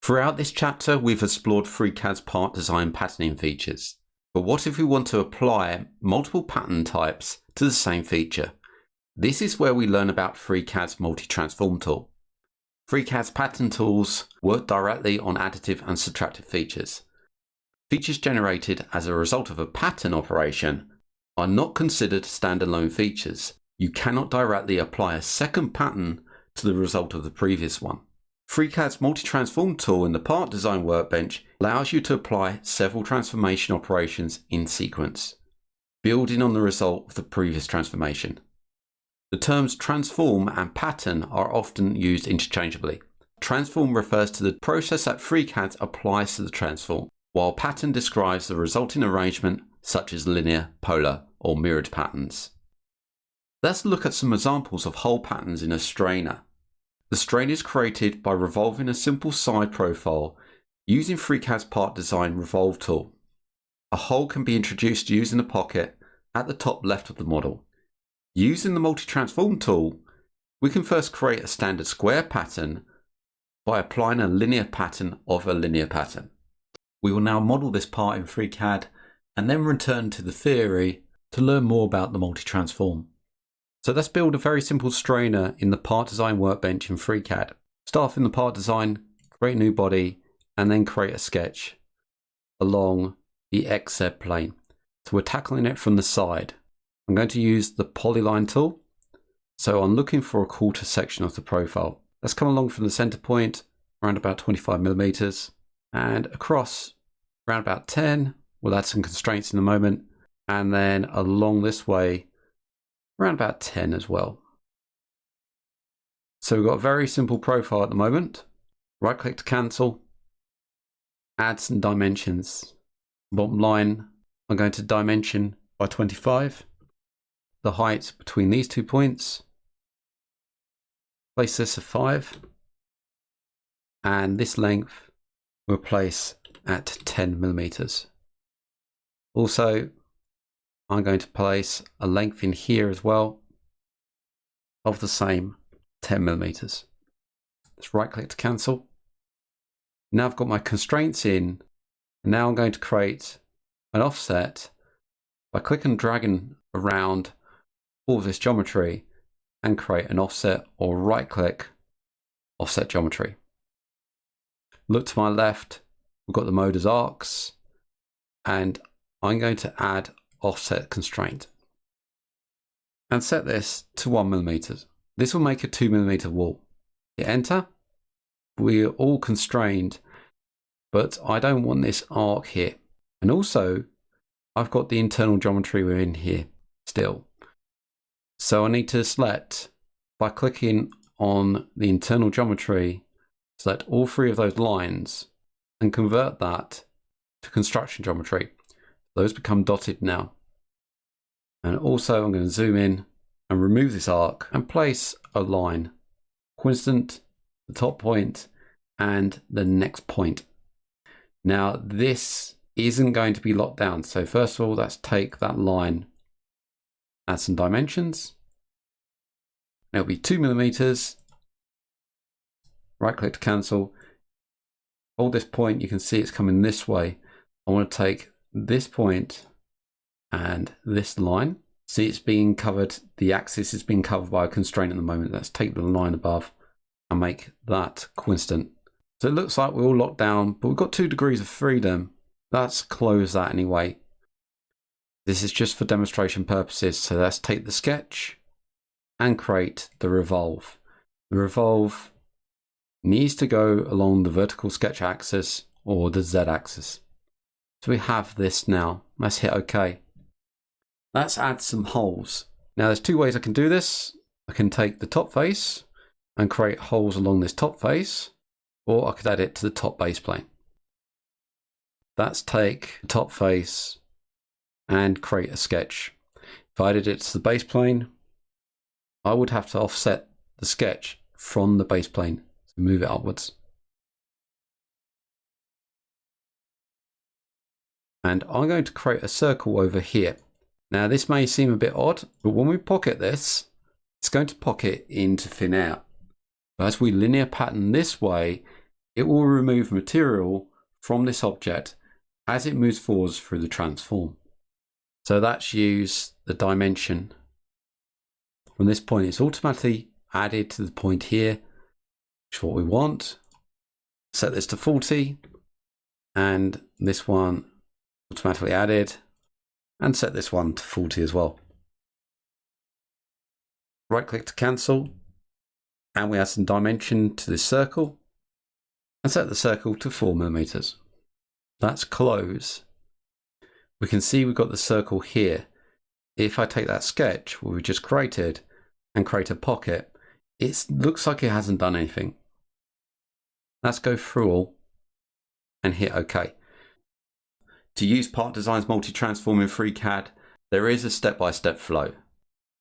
Throughout this chapter, we've explored FreeCAD's part design patterning features. But what if we want to apply multiple pattern types to the same feature? This is where we learn about FreeCAD's multi-transform tool. FreeCAD's pattern tools work directly on additive and subtractive features. Features generated as a result of a pattern operation are not considered standalone features. You cannot directly apply a second pattern to the result of the previous one. FreeCAD's multi-transform tool in the Part Design Workbench allows you to apply several transformation operations in sequence, building on the result of the previous transformation. The terms transform and pattern are often used interchangeably. Transform refers to the process that FreeCAD applies to the transform, while pattern describes the resulting arrangement such as linear, polar, or mirrored patterns. Let's look at some examples of hole patterns in a strainer. The strainer is created by revolving a simple side profile using FreeCAD's Part Design Revolve tool. A hole can be introduced using a pocket at the top left of the model. Using the multi-transform tool, we can first create a standard square pattern by applying a linear pattern of a linear pattern. We will now model this part in FreeCAD and then return to the theory to learn more about the multi-transform. So let's build a very simple strainer in the Part Design Workbench in FreeCAD. Start in the Part Design, create a new body, and then create a sketch along the XZ plane. So we're tackling it from the side. I'm going to use the polyline tool. So I'm looking for a quarter section of the profile. Let's come along from the center point, around about 25 millimeters, and across around about 10. We'll add some constraints in a moment, and then along this way, around about 10 as well. So we've got a very simple profile at the moment. Right click to cancel, add some dimensions. Bottom line, I'm going to dimension by 25. The height between these 2 points. Place this at 5. And this length we'll place at 10 millimeters. Also, I'm going to place a length in here as well of the same 10 millimeters. Let's right click to cancel. Now I've got my constraints in, and now I'm going to create an offset by clicking and dragging around all of this geometry and create an offset, or right click, offset geometry. Look to my left, we've got the mode as arcs, and I'm going to add offset constraint and set this to 1 millimeter. This will make a 2 millimeter wall. Hit enter. We're all constrained, but I don't want this arc here. And also I've got the internal geometry within here still. So I need to select, by clicking on the internal geometry, select all 3 of those lines and convert that to construction geometry. Those become dotted now. And also I'm going to zoom in and remove this arc and place a line coincident the top point and the next point. Now this isn't going to be locked down. So first of all, let's take that line, add some dimensions. It'll be 2 millimeters. Right click to cancel. Hold this point, you can see it's coming this way. I want to take this point and this line. See, it's being covered, the axis is being covered by a constraint at the moment. Let's take the line above and make that coincident. So it looks like we're all locked down, but we've got 2 degrees of freedom. Let's close that anyway. This is just for demonstration purposes. So let's take the sketch and create the revolve. The revolve needs to go along the vertical sketch axis or the Z axis. So we have this now. Let's hit OK. Let's add some holes. Now there's 2 ways I can do this. I can take the top face and create holes along this top face, or I could add it to the top base plane. Let's take the top face and create a sketch. If I added it to the base plane, I would have to offset the sketch from the base plane to move it upwards. And I'm going to create a circle over here. Now this may seem a bit odd, but when we pocket this, it's going to pocket into thin air. But as we linear pattern this way, it will remove material from this object as it moves forwards through the transform. So that's use the dimension. From this point, it's automatically added to the point here, which is what we want. Set this to 40, and this one automatically added, and set this one to 40 as well. Right click to cancel, and we add some dimension to this circle, and set the circle to 4mm. That's close. We can see we've got the circle here. If I take that sketch, what we just created, and create a pocket, it looks like it hasn't done anything. Let's go through all and hit OK. To use Part Design's multi-transform in FreeCAD, there is a step-by-step flow.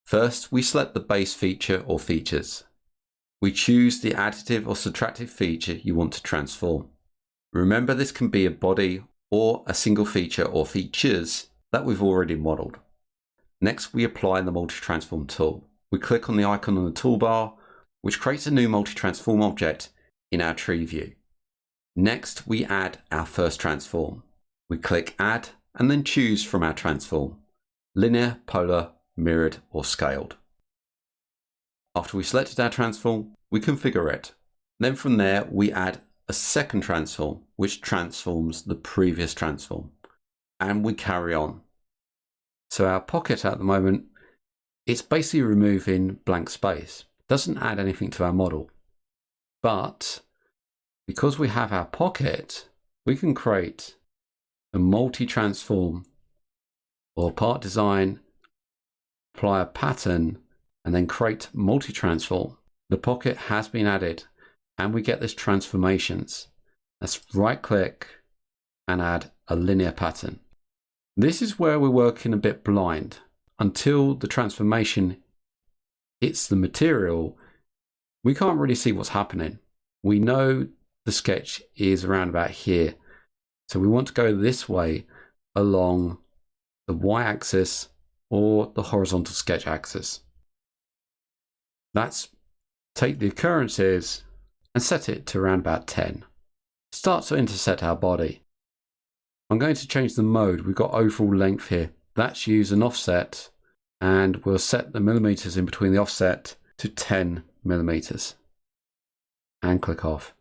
First, we select the base feature or features. We choose the additive or subtractive feature you want to transform. Remember, this can be a body or a single feature or features that we've already modeled. Next, we apply the multi-transform tool. We click on the icon on the toolbar, which creates a new multi-transform object in our tree view. Next, we add our first transform. We click Add and then choose from our transform: linear, polar, mirrored, or scaled. After we selected our transform, we configure it. Then from there, we add a second transform, which transforms the previous transform, and we carry on. So our pocket at the moment, it's basically removing blank space. Doesn't add anything to our model. But because we have our pocket, we can create a multi-transform or part design, apply a pattern, and then create multi-transform. The pocket has been added, and we get this transformations. Let's right click and add a linear pattern. This is where we're working a bit blind. Until the transformation hits the material, we can't really see what's happening. We know the sketch is around about here. So we want to go this way along the y-axis or the horizontal sketch axis. Let's take the occurrences and set it to around about 10. Start to intersect our body. I'm going to change the mode. We've got overall length here. Let's use an offset, and we'll set the millimeters in between the offset to 10 millimeters and click off.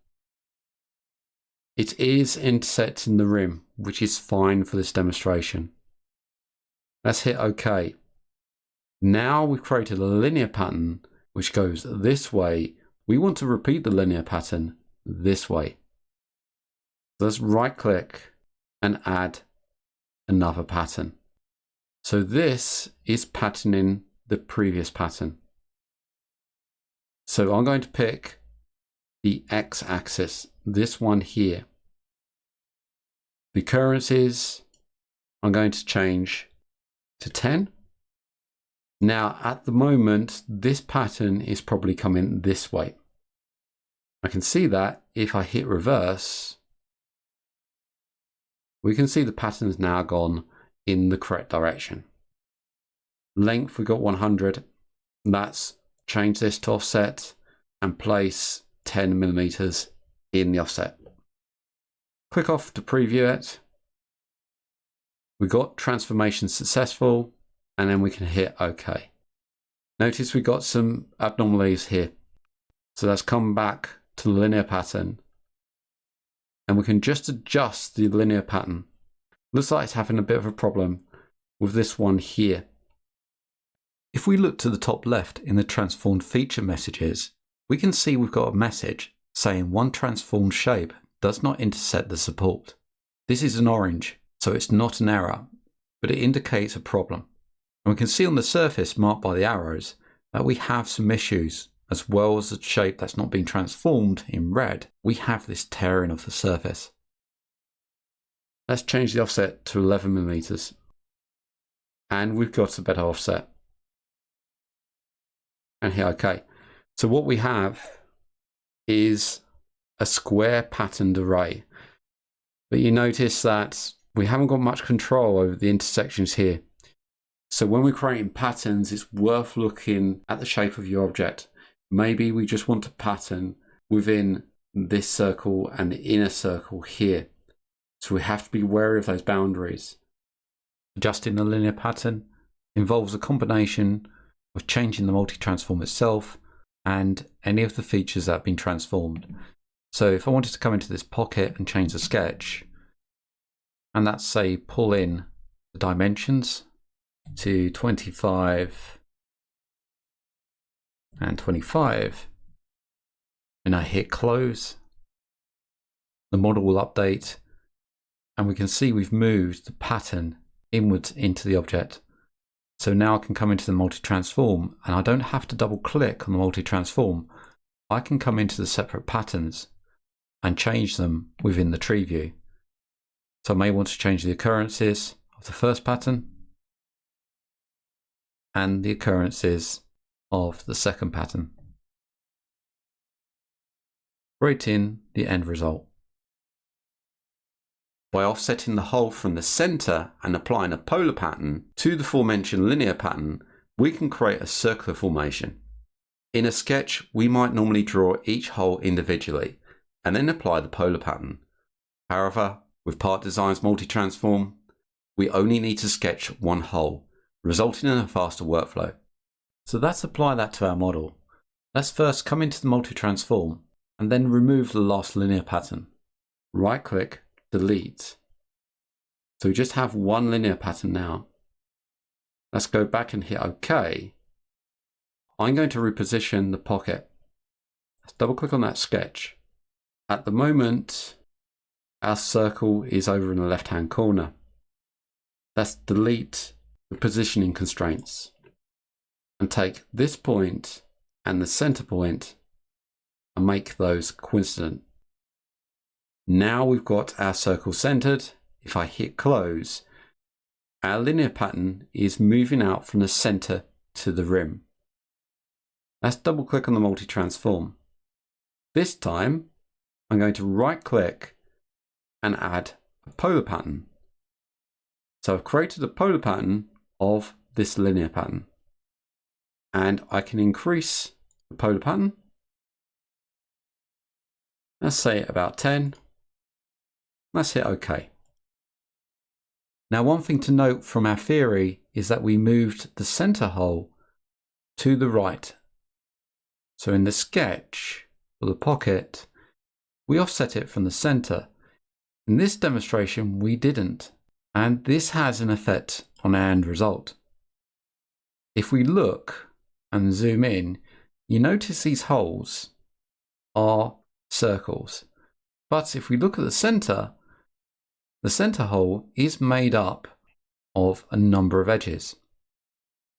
It is intersecting the rim, which is fine for this demonstration. Let's hit OK. Now we've created a linear pattern which goes this way. We want to repeat the linear pattern this way. Let's right click and add another pattern. So this is patterning the previous pattern. So I'm going to pick the x-axis, this one here. The occurrences, I'm going to change to 10. Now at the moment, this pattern is probably coming this way. I can see that if I hit reverse, we can see the pattern has now gone in the correct direction. Length, we got 100. Let's change this to offset and place 10 millimeters in the offset. Click off to preview it. We got transformation successful, and then we can hit OK. Notice we got some abnormalities here. So let's come back to the linear pattern, and we can just adjust the linear pattern. Looks like it's having a bit of a problem with this one here. If we look to the top left in the transformed feature messages, we can see we've got a message saying one transformed shape does not intersect the support. This is an orange, so it's not an error, but it indicates a problem. And we can see on the surface marked by the arrows that we have some issues, as well as the shape that's not being transformed in red. We have this tearing of the surface. Let's change the offset to 11 millimeters. And we've got a better offset. And hit OK. So what we have is a square patterned array. But you notice that we haven't got much control over the intersections here. So when we're creating patterns, it's worth looking at the shape of your object. Maybe we just want a pattern within this circle and the inner circle here. So we have to be wary of those boundaries. Adjusting the linear pattern involves a combination of changing the multi-transform itself and any of the features that have been transformed. So if I wanted to come into this pocket and change the sketch, and that's say pull in the dimensions to 25 and 25, and I hit close, the model will update and we can see we've moved the pattern inwards into the object. So now I can come into the multi-transform and I don't have to double click on the multi-transform. I can come into the separate patterns and change them within the tree view. So I may want to change the occurrences of the first pattern and the occurrences of the second pattern, creating the end result. By offsetting the hole from the center and applying a polar pattern to the aforementioned linear pattern, we can create a circular formation. In a sketch, we might normally draw each hole individually and then apply the polar pattern. However, with Part Design's multi-transform, we only need to sketch one hole, resulting in a faster workflow. So let's apply that to our model. Let's first come into the multi-transform and then remove the last linear pattern. Right-click, delete. So we just have one linear pattern now. Let's go back and hit OK. I'm going to reposition the pocket. Let's double click on that sketch. At the moment, our circle is over in the left hand corner. Let's delete the positioning constraints and take this point and the center point and make those coincident. Now we've got our circle centered. If I hit close, our linear pattern is moving out from the center to the rim. Let's double click on the multi-transform. This time, I'm going to right click and add a polar pattern. So I've created a polar pattern of this linear pattern. And I can increase the polar pattern. Let's say about 10. Let's hit OK. Now, one thing to note from our theory is that we moved the center hole to the right. So in the sketch for the pocket, we offset it from the center. In this demonstration, we didn't. And this has an effect on our end result. If we look and zoom in, you notice these holes are circles. But if we look at the center hole is made up of a number of edges.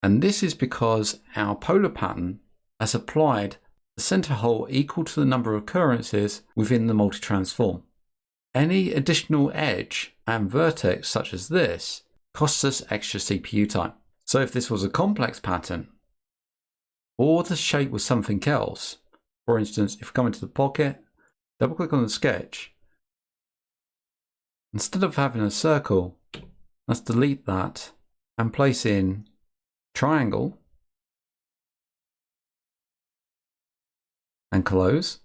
And this is because our polar pattern has applied the center hole equal to the number of occurrences within the multi-transform. Any additional edge and vertex such as this costs us extra CPU time. So if this was a complex pattern or the shape was something else, for instance, if we come into the pocket, double click on the sketch, instead of having a circle, let's delete that and place in triangle and close.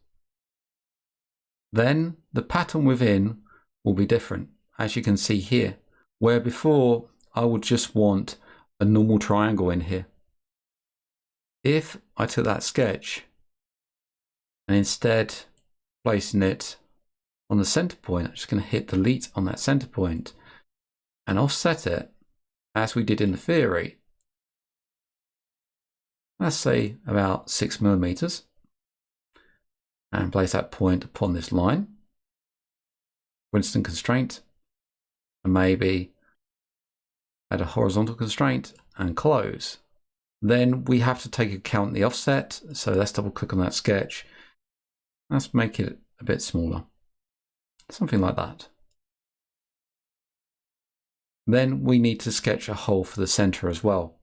Then the pattern within will be different, as you can see here, where before I would just want a normal triangle in here. If I took that sketch and instead placing it on the center point, I'm just going to hit delete on that center point and offset it as we did in the theory. Let's say about 6 millimeters, and place that point upon this line, coincident constraint, and maybe add a horizontal constraint and close. Then we have to take account the offset. So let's double click on that sketch. Let's make it a bit smaller, something like that. Then we need to sketch a hole for the center as well.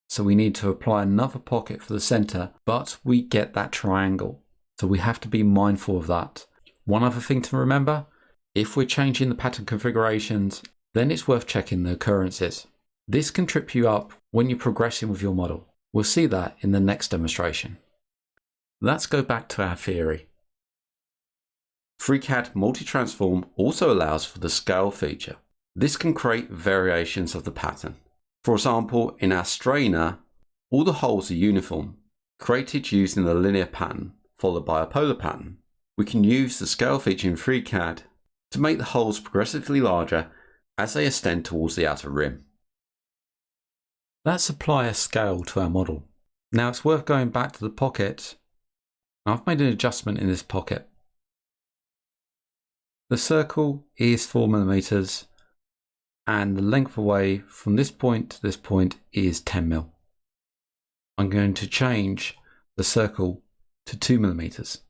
So we need to apply another pocket for the center, but we get that triangle. So we have to be mindful of that. One other thing to remember, if we're changing the pattern configurations, then it's worth checking the occurrences. This can trip you up when you're progressing with your model. We'll see that in the next demonstration. Let's go back to our theory. FreeCAD Multi-Transform also allows for the scale feature. This can create variations of the pattern. For example, in our strainer, all the holes are uniform, created using the linear pattern followed by a polar pattern. We can use the scale feature in FreeCAD to make the holes progressively larger as they extend towards the outer rim. Let's apply a scale to our model. Now it's worth going back to the pocket. I've made an adjustment in this pocket. The circle is 4mm and the length away from this point to this point is 10mm. I'm going to change the circle to 2mm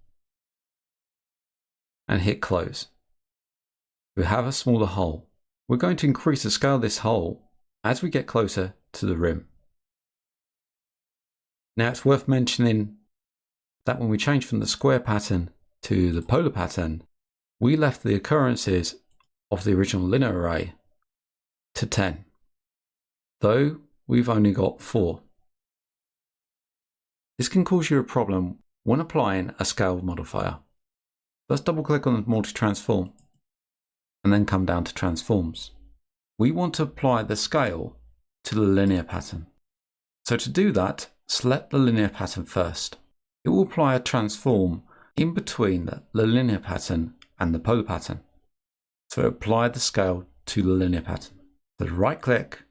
and hit close. We have a smaller hole. We're going to increase the scale of this hole as we get closer to the rim. Now it's worth mentioning that when we change from the square pattern to the polar pattern, we left the occurrences of the original linear array to 10, though we've only got 4. This can cause you a problem when applying a scale modifier. Let's double click on the multi-transform and then come down to transforms. We want to apply the scale to the linear pattern. So to do that, select the linear pattern first. It will apply a transform in between the linear pattern and the polar pattern. So apply the scale to the linear pattern. So right click,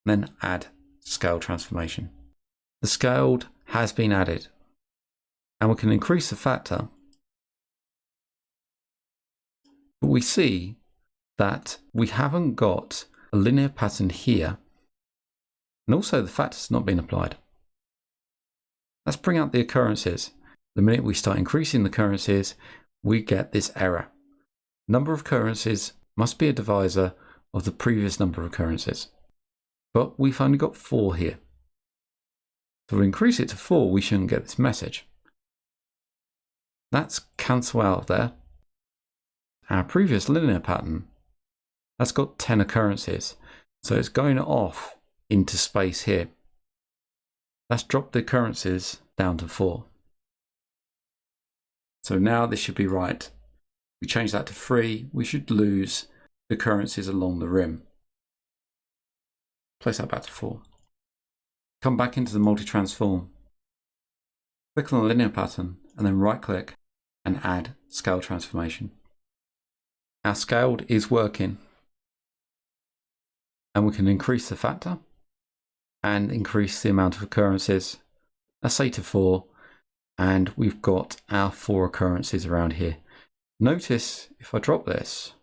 then add scale transformation. The scaled has been added, and we can increase the factor. But we see that we haven't got a linear pattern here, and also the factor's not been applied. Let's bring out the occurrences. The minute we start increasing the occurrences, we get this error. Number of occurrences must be a divisor of the previous number of occurrences. But we've only got 4 here. So if we increase it to 4, we shouldn't get this message. Let's cancel out of there. Our previous linear pattern has got 10 occurrences. So it's going off into space here. Let's drop the occurrences down to 4. So now this should be right. We change that to 3, we should lose the occurrences along the rim. Place that back to 4. Come back into the multi-transform. Click on the linear pattern and then right click and add scale transformation. Our scaled is working. And we can increase the factor and increase the amount of occurrences. Let's say to 4, and we've got our 4 occurrences around here. Notice if I drop this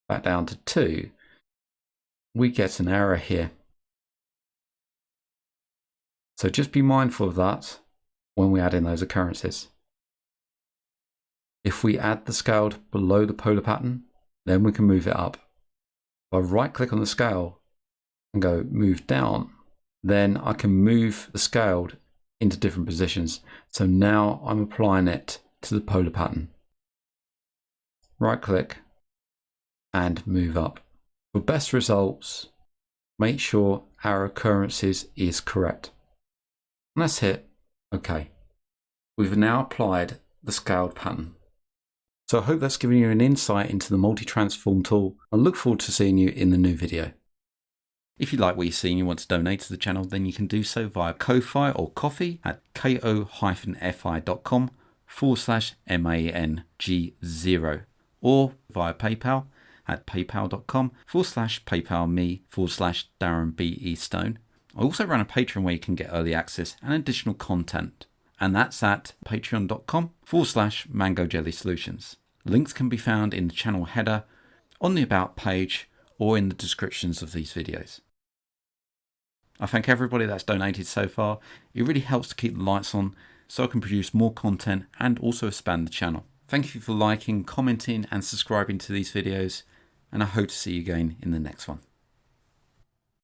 back down to 2, we get an error here. So just be mindful of that when we add in those occurrences. If we add the scaled below the polar pattern, then we can move it up. If I right click on the scale and go move down, then I can move the scaled into different positions. So now I'm applying it to the polar pattern. Right click and move up. For best results, make sure our occurrences is correct. And let's hit OK. We've now applied the scaled pattern. So I hope that's given you an insight into the multi-transform tool. I look forward to seeing you in the new video. If you like what you see and you want to donate to the channel, then you can do so via Ko-Fi or Ko-Fi at ko-fi.com/MANG0 or via PayPal at paypal.com/paypalme/DarrenBEstone. I also run a Patreon where you can get early access and additional content, and that's at patreon.com/MangoJelly Solutions. Links can be found in the channel header, on the About page, or in the descriptions of these videos. I thank everybody that's donated so far. It really helps to keep the lights on so I can produce more content and also expand the channel. Thank you for liking, commenting and subscribing to these videos, and I hope to see you again in the next one.